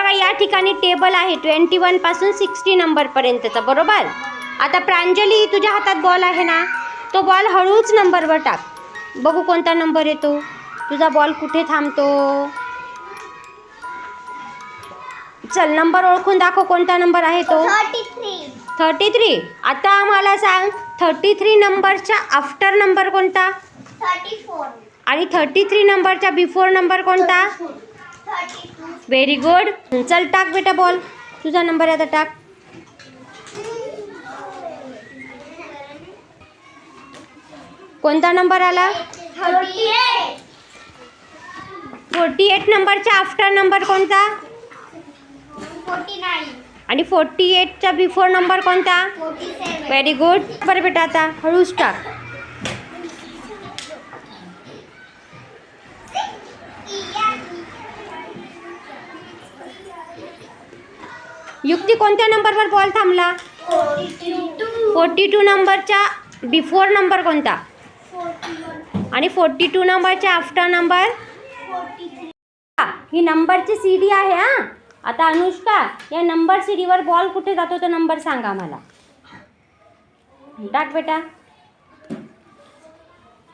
बघा या ठिकाणी टेबल आहे 21 पासून 60 नंबरपर्यंतचा, बरोबर. आता प्रांजली, तुझ्या हातात बॉल आहे ना, तो बॉल हळूच नंबरवर टाक. बघू कोणता नंबर येतो. तुझा बॉल कुठे थांबतो. चल नंबर ओळखून दाखव, कोणता नंबर आहे तो. 33. आता आम्हाला सांग 33 नंबरच्या आफ्टर नंबर कोणता. 34. आणि 33 नंबरच्या बिफोर नंबर कोणता. 32. Very good. चल टाक बेटा बॉल, तुझा नंबर आता टाक. कोणता नंबर आला. 38. 48 नंबरच्या आफ्टर नंबर कोणता. 49. आणि 48चा बिफोर नंबर कोणता. 47. Very good. बरं बेटा आता हळूच टाक. युक्ती, कोणत्या नंबरवर बॉल थांबला. 42 नंबरच्या बिफोर नंबर कोणता. 41. आणि 42 नंबरच्या आफ्टर नंबर. 43. ही नंबरची सीडी आहे. हां, आता अनुष्का, या नंबर सीडीवर बॉल कुठे जातो तो नंबर सांगा मला. टाक बेटा.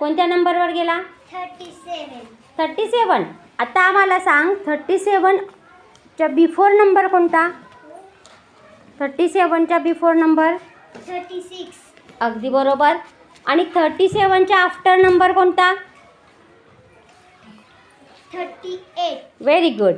कोणत्या नंबरवर गेला. 37. 37. आता आम्हाला सांग 37च्या बिफोर नंबर कोणता. 37च्या बिफोर नंबर 36. अगदी बरोबर. आणि 37च्या आफ्टर नंबर कोणता. 38. Very good.